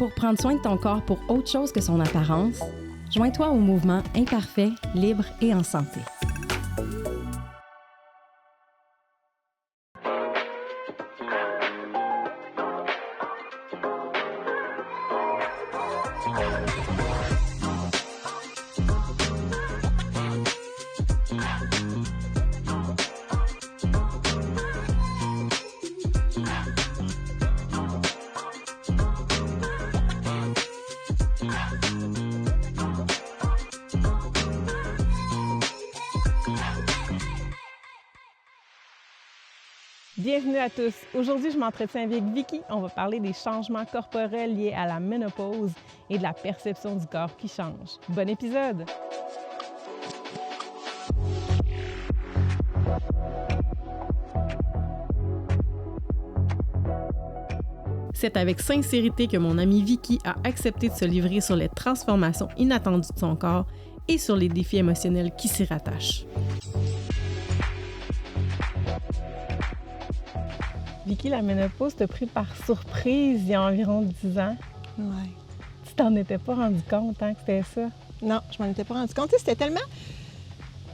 Pour prendre soin de ton corps pour autre chose que son apparence, joins-toi au mouvement Imparfait, libre et en santé. Bienvenue à tous. Aujourd'hui, je m'entretiens avec Vicky. On va parler des changements corporels liés à la ménopause et de la perception du corps qui change. Bon épisode! C'est avec sincérité que mon amie Vicky a accepté de se livrer sur les transformations inattendues de son corps et sur les défis émotionnels qui s'y rattachent. Vicky, la ménopause t'a pris par surprise il y a environ 10 ans. Ouais. Tu t'en étais pas rendu compte que c'était ça? Non, je m'en étais pas rendu compte. Tu sais, c'était tellement...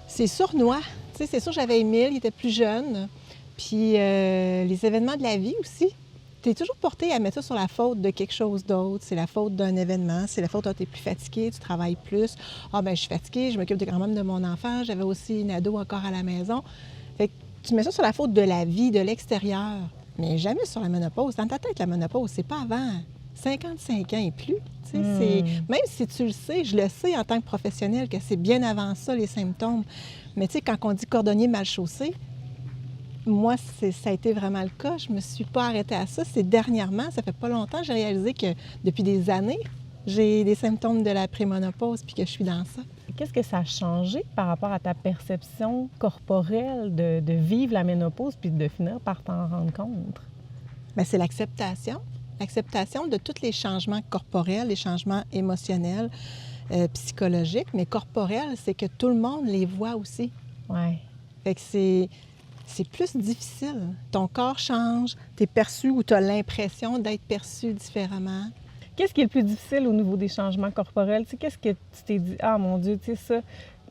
C'est sournois. Tu sais, c'est sûr, j'avais Émile, il était plus jeune. Puis les événements de la vie aussi. Tu es toujours porté à mettre ça sur la faute de quelque chose d'autre. C'est la faute d'un événement. C'est la faute tu es plus fatigué, tu travailles plus. Ah ben je suis fatiguée, je m'occupe quand même de mon enfant. J'avais aussi une ado encore à la maison. Fait que tu mets ça sur la faute de la vie, de l'extérieur. Mais jamais sur la ménopause. Dans ta tête, la ménopause, c'est pas avant 55 ans et plus. Même si tu le sais, je le sais en tant que professionnel que c'est bien avant ça, les symptômes. Mais tu sais, quand on dit cordonnier mal chaussé, moi, ça a été vraiment le cas. Je me suis pas arrêtée à ça. C'est dernièrement, ça fait pas longtemps, j'ai réalisé que depuis des années, j'ai des symptômes de la préménopause puis que je suis dans ça. Qu'est-ce que ça a changé par rapport à ta perception corporelle de vivre la ménopause puis de finir par t'en rendre compte? Bien, c'est l'acceptation. L'acceptation de tous les changements corporels, les changements émotionnels, psychologiques, mais corporels, c'est que tout le monde les voit aussi. Oui. Fait que c'est plus difficile. Ton corps change, tu es perçu ou tu as l'impression d'être perçu différemment. Qu'est-ce qui est le plus difficile au niveau des changements corporels? Tu sais, qu'est-ce que tu t'es dit? Ah, mon Dieu, tu sais, ça,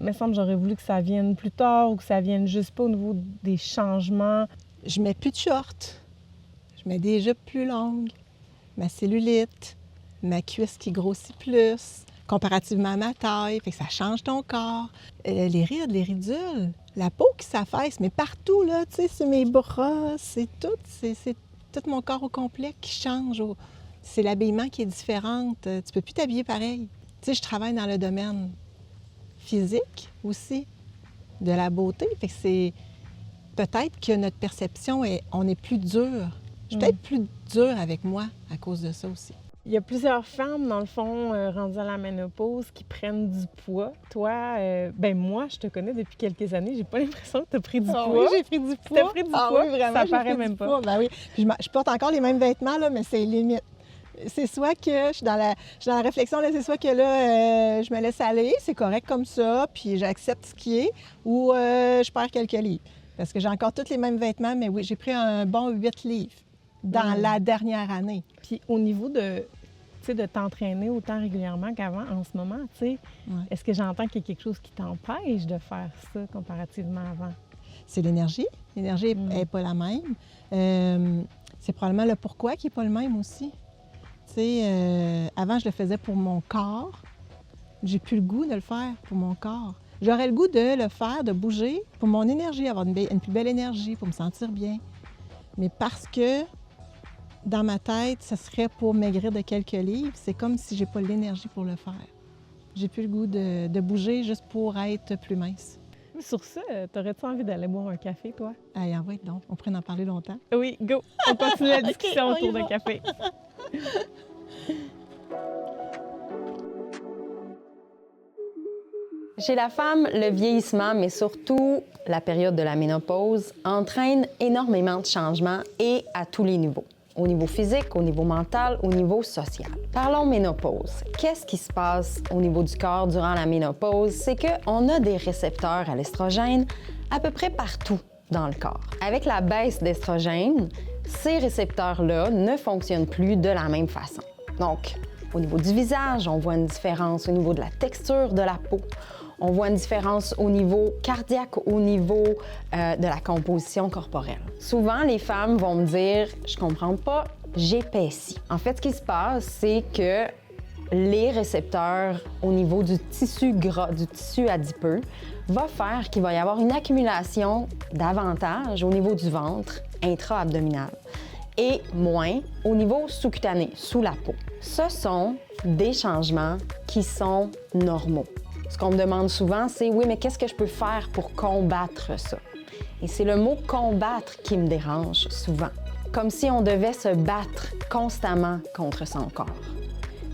il me semble que j'aurais voulu que ça vienne plus tard ou que ça vienne juste pas au niveau des changements. Je mets plus de shorts. Je mets des jupes plus longues. Ma cellulite, ma cuisse qui grossit plus, comparativement à ma taille. Fait que ça change ton corps. Les rides, les ridules, la peau qui s'affaisse, mais partout, là, tu sais, sur mes bras, c'est tout mon corps au complet qui change. C'est l'habillement qui est différent. Tu peux plus t'habiller pareil. Tu sais, je travaille dans le domaine physique aussi, de la beauté. Fait que c'est peut-être que notre perception on est plus dur. Je suis peut-être plus dure avec moi à cause de ça aussi. Il y a plusieurs femmes, dans le fond, rendues à la ménopause, qui prennent du poids. Toi, moi, je te connais depuis quelques années. J'ai pas l'impression que tu as pris du poids. Oui, j'ai pris du poids. Tu as pris du poids? Oui, vraiment, ça paraît même pas. Ben oui. Puis je porte encore les mêmes vêtements, là, mais c'est limite. C'est soit que je suis dans la réflexion, là, c'est soit que là, je me laisse aller, c'est correct comme ça, puis j'accepte ce qui est, ou je perds quelques livres. Parce que j'ai encore tous les mêmes vêtements, mais oui, j'ai pris un bon 8 livres dans la dernière année. Puis au niveau de t'entraîner autant régulièrement qu'avant, en ce moment, tu sais, est-ce que j'entends qu'il y a quelque chose qui t'empêche de faire ça comparativement avant? C'est l'énergie. L'énergie n'est pas la même. C'est probablement le pourquoi qui n'est pas le même aussi. Tu sais, avant, je le faisais pour mon corps. J'ai plus le goût de le faire pour mon corps. J'aurais le goût de le faire, de bouger pour mon énergie, avoir une plus belle énergie, pour me sentir bien. Mais parce que dans ma tête, ça serait pour maigrir de quelques livres, c'est comme si j'ai pas l'énergie pour le faire. J'ai plus le goût de bouger juste pour être plus mince. Sur ça, t'aurais-tu envie d'aller boire un café, toi? Allez, envoie donc. On pourrait en parler longtemps. Oui, go! On continue la discussion autour d'un café. Chez la femme, le vieillissement, mais surtout la période de la ménopause, entraîne énormément de changements et à tous les niveaux. Au niveau physique, au niveau mental, au niveau social. Parlons ménopause. Qu'est-ce qui se passe au niveau du corps durant la ménopause? C'est qu'on a des récepteurs à l'estrogène à peu près partout dans le corps. Avec la baisse d'estrogène, ces récepteurs-là ne fonctionnent plus de la même façon. Donc, au niveau du visage, on voit une différence au niveau de la texture de la peau. On voit une différence au niveau cardiaque, au niveau de la composition corporelle. Souvent, les femmes vont me dire « je comprends pas, j'épaissis ». En fait, ce qui se passe, c'est que les récepteurs au niveau du tissu gras, du tissu adipeux, va faire qu'il va y avoir une accumulation davantage au niveau du ventre intra-abdominal et moins au niveau sous-cutané, sous la peau. Ce sont des changements qui sont normaux. Ce qu'on me demande souvent, c'est « oui, mais qu'est-ce que je peux faire pour combattre ça? » Et c'est le mot « combattre » qui me dérange souvent, comme si on devait se battre constamment contre son corps.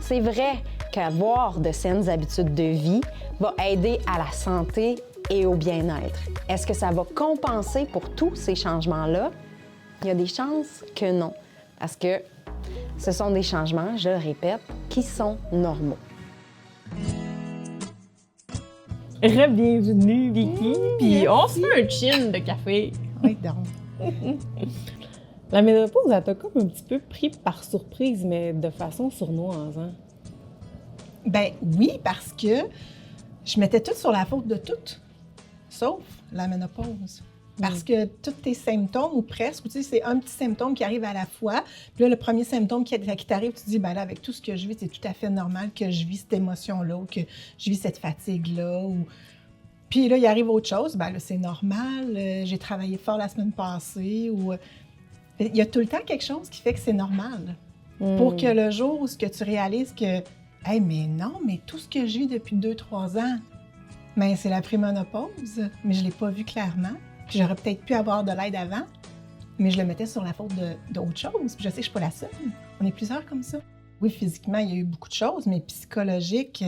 C'est vrai qu'avoir de saines habitudes de vie va aider à la santé et au bien-être. Est-ce que ça va compenser pour tous ces changements-là? Il y a des chances que non, parce que ce sont des changements, je le répète, qui sont normaux. Bienvenue, Vicky. Puis on se fait un chin de café. Oui, donc. La ménopause, elle t'a comme un petit peu pris par surprise, mais de façon sournoise, hein? Ben oui, parce que je mettais tout sur la faute de tout, sauf la ménopause. Parce que tous tes symptômes, ou presque, tu sais, c'est un petit symptôme qui arrive à la fois. Puis là, le premier symptôme qui t'arrive, tu te dis, ben là, avec tout ce que je vis, c'est tout à fait normal que je vis cette émotion-là ou que je vis cette fatigue-là. Puis là, il arrive autre chose, ben là, c'est normal, j'ai travaillé fort la semaine passée. Il y a tout le temps quelque chose qui fait que c'est normal. Pour que le jour où tu réalises que, hey, mais non, mais tout ce que je vis depuis 2-3 ans, ben, c'est la préménopause, mais je ne l'ai pas vu clairement. Puis j'aurais peut-être pu avoir de l'aide avant, mais je le mettais sur la faute d'autres choses. Puis je sais que je ne suis pas la seule. On est plusieurs comme ça. Oui, physiquement, il y a eu beaucoup de choses, mais psychologique,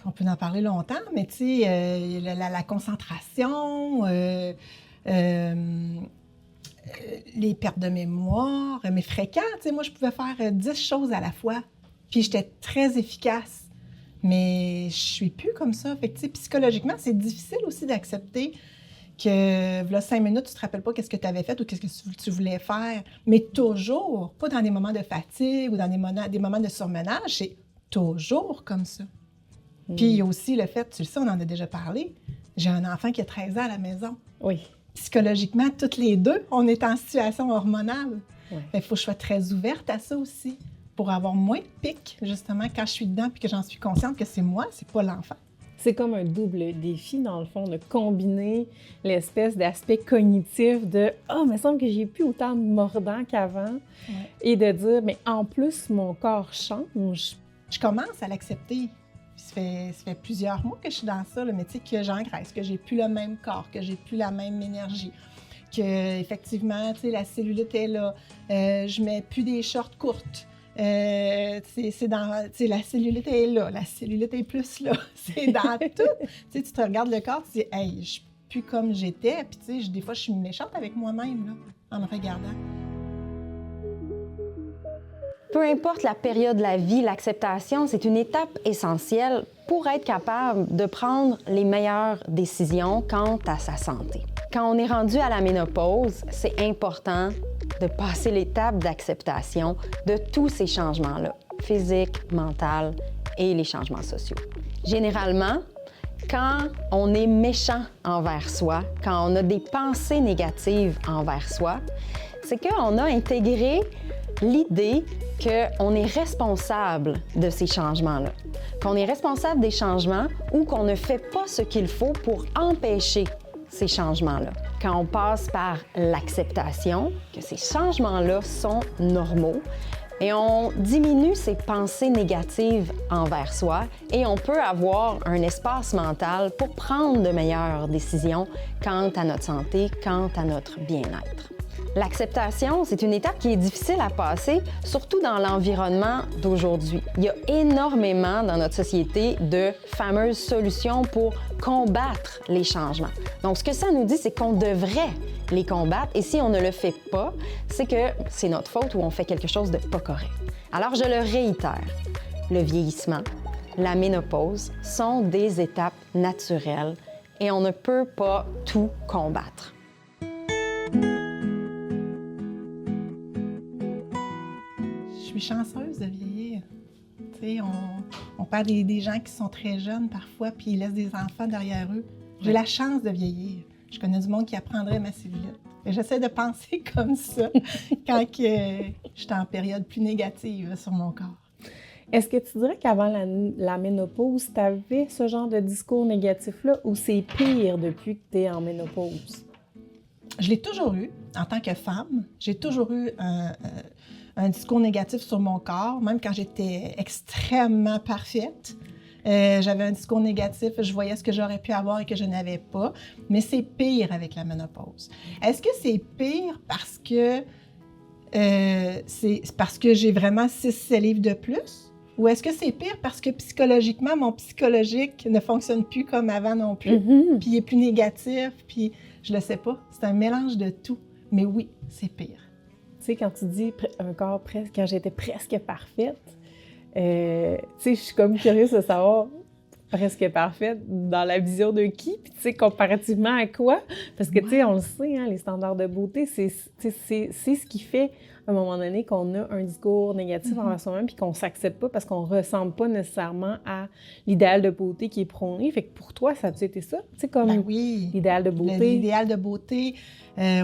on peut en parler longtemps, mais tu sais, la concentration, les pertes de mémoire, mais fréquentes. Tu sais, moi, je pouvais faire 10 choses à la fois, puis j'étais très efficace. Mais je suis plus comme ça. Fait que, tu sais, psychologiquement, c'est difficile aussi d'accepter que, là, 5 minutes, tu te rappelles pas qu'est-ce que tu avais fait ou qu'est-ce que tu voulais faire. Mais toujours, pas dans des moments de fatigue ou dans des moments de surmenage, c'est toujours comme ça. Puis il y a aussi le fait, tu le sais, on en a déjà parlé, j'ai un enfant qui a 13 ans à la maison. Oui. Psychologiquement, toutes les deux, on est en situation hormonale. Oui. Il faut que je sois très ouverte à ça aussi, pour avoir moins de pics, justement, quand je suis dedans puis que j'en suis consciente que c'est moi, c'est pas l'enfant. C'est comme un double défi, dans le fond, de combiner l'espèce d'aspect cognitif de « Ah, il me semble que j'ai plus autant de mordant qu'avant et de dire « Mais en plus, mon corps change. » Je commence à l'accepter. Ça fait plusieurs mois que je suis dans ça, là, mais tu sais, que j'engraisse, que j'ai plus le même corps, que j'ai plus la même énergie, que effectivement, tu sais, la cellulite est là, je mets plus des shorts courtes. C'est dans, tu sais, la cellulite est là, la cellulite est plus là, c'est dans tout. Tu sais, tu te regardes le corps, tu dis, hey, je suis plus comme j'étais, puis tu sais, des fois, je suis méchante avec moi-même, là, en me regardant. Peu importe la période de la vie, l'acceptation, c'est une étape essentielle pour être capable de prendre les meilleures décisions quant à sa santé. Quand on est rendu à la ménopause, c'est important de passer l'étape d'acceptation de tous ces changements-là, physiques, mentaux et les changements sociaux. Généralement, quand on est méchant envers soi, quand on a des pensées négatives envers soi, c'est qu'on a intégré l'idée qu'on est responsable de ces changements-là, qu'on est responsable des changements ou qu'on ne fait pas ce qu'il faut pour empêcher ces changements-là. Quand on passe par l'acceptation, que ces changements-là sont normaux, et on diminue ces pensées négatives envers soi et on peut avoir un espace mental pour prendre de meilleures décisions quant à notre santé, quant à notre bien-être. L'acceptation, c'est une étape qui est difficile à passer, surtout dans l'environnement d'aujourd'hui. Il y a énormément dans notre société de fameuses solutions pour combattre les changements. Donc, ce que ça nous dit, c'est qu'on devrait les combattre et si on ne le fait pas, c'est que c'est notre faute ou on fait quelque chose de pas correct. Alors, je le réitère, le vieillissement, la ménopause sont des étapes naturelles et on ne peut pas tout combattre. Je suis chanceuse de vieillir. Tu sais, on parle des gens qui sont très jeunes parfois, puis ils laissent des enfants derrière eux. J'ai la chance de vieillir. Je connais du monde qui apprendrait ma cellulite. Et j'essaie de penser comme ça quand j'étais en période plus négative sur mon corps. Est-ce que tu dirais qu'avant la ménopause, tu avais ce genre de discours négatif-là ou c'est pire depuis que tu es en ménopause? Je l'ai toujours eu en tant que femme. J'ai toujours eu un discours négatif sur mon corps, même quand j'étais extrêmement parfaite. J'avais un discours négatif, je voyais ce que j'aurais pu avoir et que je n'avais pas. Mais c'est pire avec la ménopause. Est-ce que c'est pire parce que j'ai vraiment 6 livres de plus? Ou est-ce que c'est pire parce que psychologiquement, mon psychologique ne fonctionne plus comme avant non plus, Mm-hmm. puis il est plus négatif, puis je le sais pas. C'est un mélange de tout. Mais oui, c'est pire. Tu sais, quand tu dis un corps presque, quand j'étais presque parfaite, tu sais, je suis comme curieuse de savoir presque parfaite dans la vision de qui, puis tu sais, comparativement à quoi? Parce que, tu sais, on le sait, hein, les standards de beauté, c'est ce qui fait, à un moment donné, qu'on a un discours négatif envers soi-même puis qu'on s'accepte pas parce qu'on ressemble pas nécessairement à l'idéal de beauté qui est prôné. Fait que pour toi, ça a-tu été ça? Tu sais, comme Ben oui. l'idéal de beauté. L'idéal de beauté,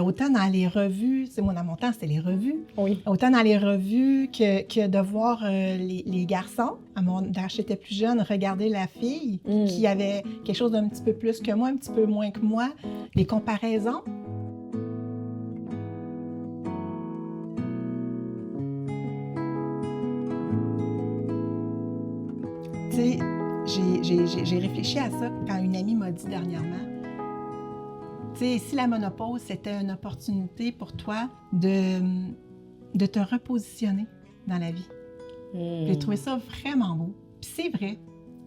autant dans les revues, tu sais, moi, dans mon temps, c'était les revues. Oui. Autant dans les revues que de voir les garçons, quand j'étais plus jeune, regarder la fille qui avait quelque chose d'un petit peu plus que moi, un petit peu moins que moi, les comparaisons. Tu sais, j'ai réfléchi à ça quand une amie m'a dit dernièrement. Tu sais, si la ménopause, c'était une opportunité pour toi de te repositionner dans la vie. J'ai trouvé ça vraiment beau. Puis c'est vrai.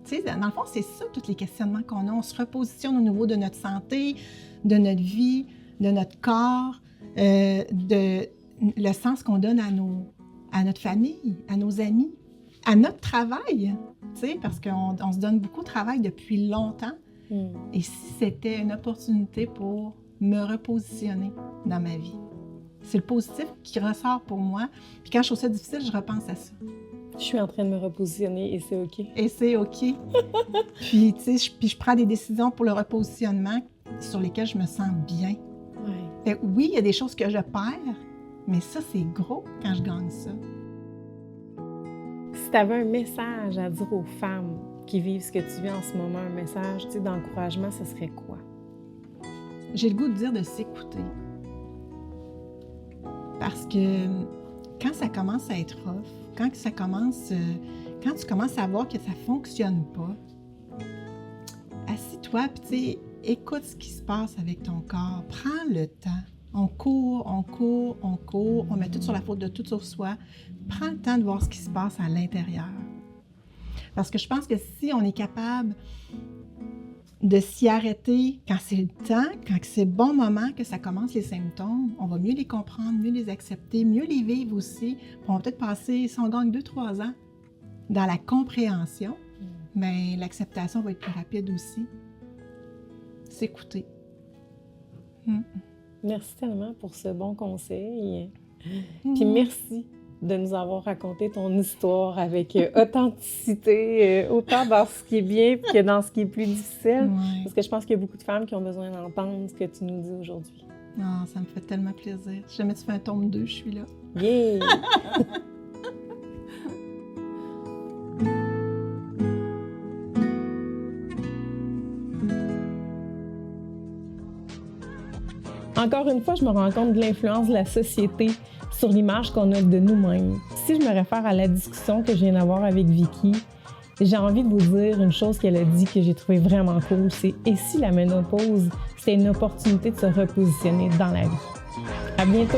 Tu sais, dans le fond, c'est ça, tous les questionnements qu'on a. On se repositionne au niveau de notre santé, de notre vie, de notre corps, le sens qu'on donne à notre famille, à nos amis, à notre travail. Tu sais, parce qu'on se donne beaucoup de travail depuis longtemps. Et si c'était une opportunité pour me repositionner dans ma vie? C'est le positif qui ressort pour moi. Puis quand je trouve ça difficile, je repense à ça. Je suis en train de me repositionner et c'est OK. Et c'est OK. Puis, tu sais, je prends des décisions pour le repositionnement sur lesquelles je me sens bien. Ouais. Et oui, il y a des choses que je perds, mais ça, c'est gros quand je gagne ça. Si tu avais un message à dire aux femmes qui vivent ce que tu vis en ce moment, un message, tu sais, d'encouragement, ce serait quoi? J'ai le goût de dire de s'écouter. Parce que quand ça commence à être rough, quand tu commences à voir que ça ne fonctionne pas, assis-toi, puis tu sais, écoute ce qui se passe avec ton corps. Prends le temps. On court, on met tout sur la faute de tout sur soi. Prends le temps de voir ce qui se passe à l'intérieur. Parce que je pense que si on est capable de s'y arrêter quand c'est le temps, quand c'est le bon moment que ça commence les symptômes, on va mieux les comprendre, mieux les accepter, mieux les vivre aussi. On va peut-être passer, si on gagne 2-3 ans, dans la compréhension, mais l'acceptation va être plus rapide aussi. S'écouter. Merci tellement pour ce bon conseil. Puis merci de nous avoir raconté ton histoire avec authenticité, autant dans ce qui est bien que dans ce qui est plus difficile. Ouais. Parce que je pense qu'il y a beaucoup de femmes qui ont besoin d'entendre ce que tu nous dis aujourd'hui. Non, ça me fait tellement plaisir. Si jamais tu fais un tome 2, je suis là. Yeah! Encore une fois, je me rends compte de l'influence de la société sur l'image qu'on a de nous-mêmes. Si je me réfère à la discussion que je viens d'avoir avec Vicky, j'ai envie de vous dire une chose qu'elle a dit que j'ai trouvé vraiment cool, c'est « Et si la ménopause, c'était une opportunité de se repositionner dans la vie? » À bientôt!